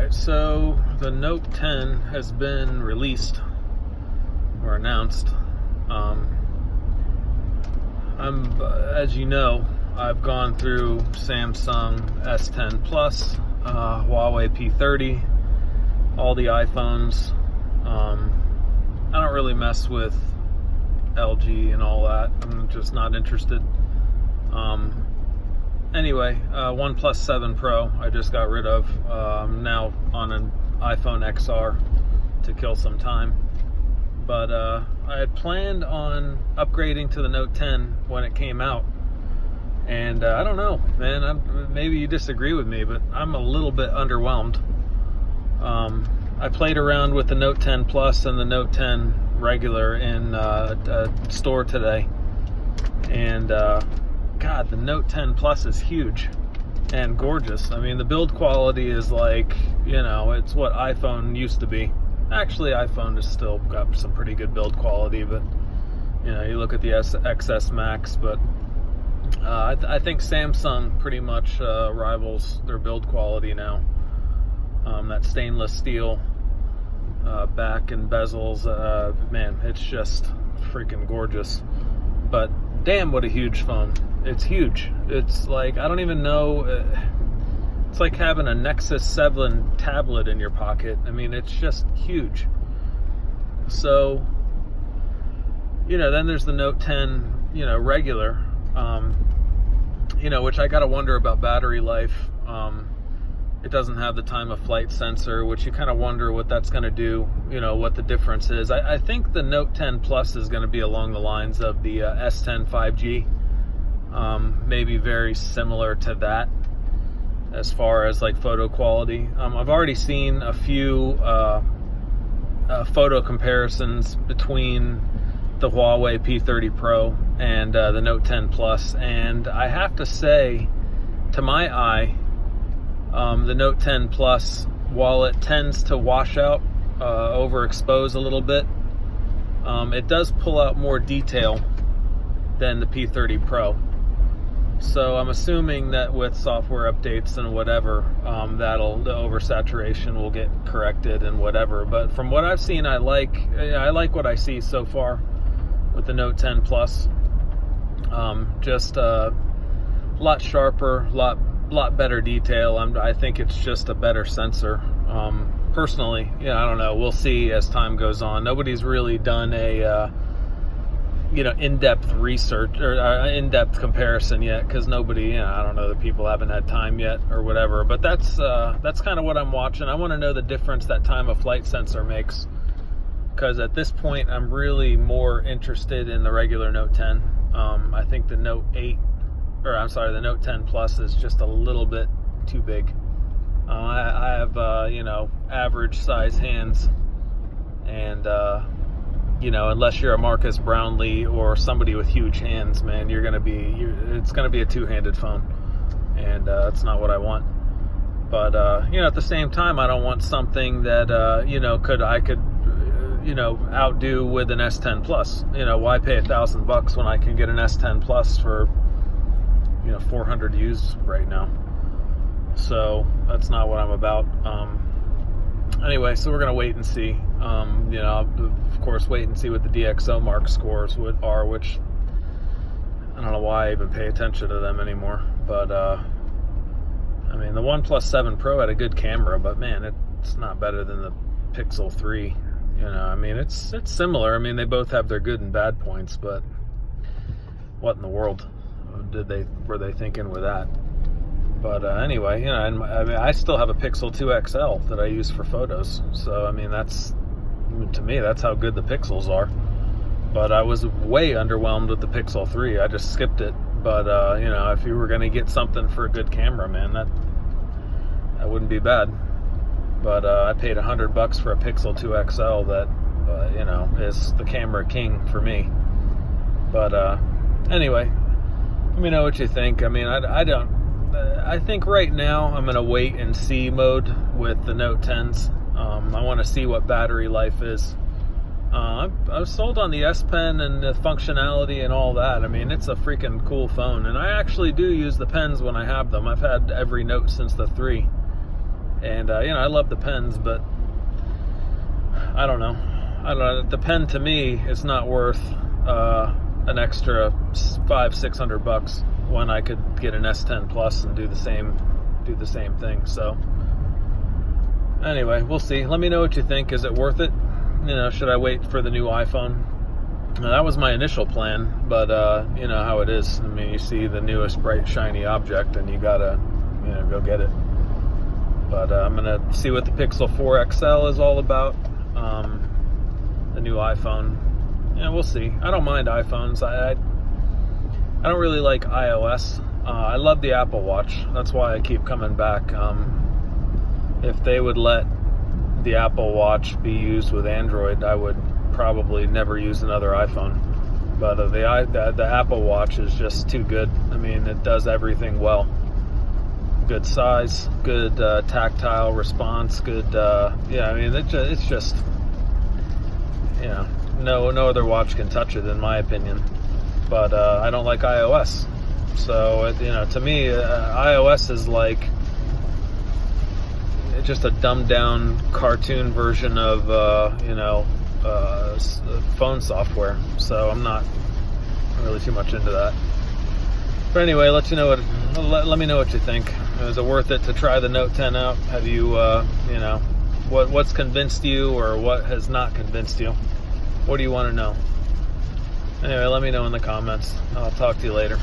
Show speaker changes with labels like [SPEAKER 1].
[SPEAKER 1] Alright, so the Note 10 has been released or announced. As you know, I've gone through Samsung S10 Plus, Huawei P30, all the iPhones. I don't really mess with LG and all that. I'm just not interested. Anyway, OnePlus 7 Pro I just got rid of. I'm now on an iPhone XR to kill some time. But I had planned on upgrading to the Note 10 when it came out. And I don't know, man, maybe you disagree with me, but I'm a little bit underwhelmed. I played around with the Note 10 Plus and the Note 10 regular in a store today. And God, the Note 10 Plus is huge and gorgeous. I mean, the build quality is like, it's what iPhone used to be. Actually, iPhone has still got some pretty good build quality, but, you look at the XS Max, but I think Samsung pretty much rivals their build quality now. That stainless steel back and bezels, man, it's just freaking gorgeous. But damn, what a huge phone. It's huge. It's like, I don't even know, it's like having a Nexus 7 tablet in your pocket. I mean, it's just huge. So, then there's the Note 10, regular, which I gotta wonder about battery life. It doesn't have the time of flight sensor, which you kind of wonder what that's going to do, what the difference is. I think the Note 10 Plus is going to be along the lines of the S10 5G, maybe very similar to that as far as like photo quality. I've already seen a few photo comparisons between the Huawei P30 Pro and the Note 10 Plus, and I have to say, to my eye, the Note 10 Plus, while it tends to wash out, overexpose a little bit, it does pull out more detail than the P30 Pro. So I'm assuming that with software updates and whatever, the oversaturation will get corrected and whatever. But from what I've seen, I like what I see so far with the Note 10 Plus. Just a lot sharper, lot better detail. I think it's just a better sensor. Personally, I don't know. We'll see as time goes on. Nobody's really done a in-depth research or in-depth comparison yet, because nobody, I don't know, the people haven't had time yet or whatever. But that's kind of what I'm watching. I want to know the difference that time of flight sensor makes, because at this point I'm really more interested in the regular Note 10. I think the Note 10 Plus is just a little bit too big. I have, average size hands, and, unless you're a Marcus Brownlee or somebody with huge hands, man, it's going to be a two-handed phone, and it's not what I want. But, at the same time, I don't want something that, I could outdo with an S10 Plus. Why pay $1,000 when I can get an S10 Plus for 400 U's right now? So that's not what I'm about. Anyway, so we're gonna wait and see. Of course, wait and see what the DxO Mark scores are, which I don't know why I even pay attention to them anymore. But the OnePlus 7 Pro had a good camera, but man, it's not better than the Pixel 3. It's similar. They both have their good and bad points, but what in the world were they thinking with that? But anyway, I still have a Pixel 2 XL that I use for photos. So to me, that's how good the Pixels are. But I was way underwhelmed with the Pixel 3. I just skipped it. But if you were going to get something for a good camera, man, that wouldn't be bad. But I paid $100 for a Pixel 2 XL that is the camera king for me. But anyway, let me know what you think. I think right now I'm in a wait and see mode with the Note 10s. I want to see what battery life is. I was sold on the S Pen and the functionality and all that. It's a freaking cool phone, and I actually do use the pens when I have them. I've had every Note since the 3, And I love the pens, but I don't know. The pen to me is not worth an extra $500-600 when I could get an S10 Plus and do the same thing. So anyway, we'll see. Let me know what you think. Is it worth it? Should I wait for the new iPhone? That was my initial plan, but you know how it is. I mean, you see the newest bright shiny object and you gotta go get it. But I'm gonna see what the Pixel 4 XL is all about. The new iPhone. We'll see. I don't mind iPhones. I don't really like iOS. I love the Apple Watch. That's why I keep coming back. If they would let the Apple Watch be used with Android, I would probably never use another iPhone. But the Apple Watch is just too good. I mean, it does everything well. Good size, good tactile response, good. Yeah, I mean, it's just no other watch can touch it in my opinion. But I don't like iOS. So to me, iOS is like just a dumbed down cartoon version of phone software. So I'm not really too much into that. But anyway, let me know what you think. Is it worth it to try the Note 10 out? Have you what's convinced you or what has not convinced you? What do you want to know? Anyway, let me know in the comments. I'll talk to you later.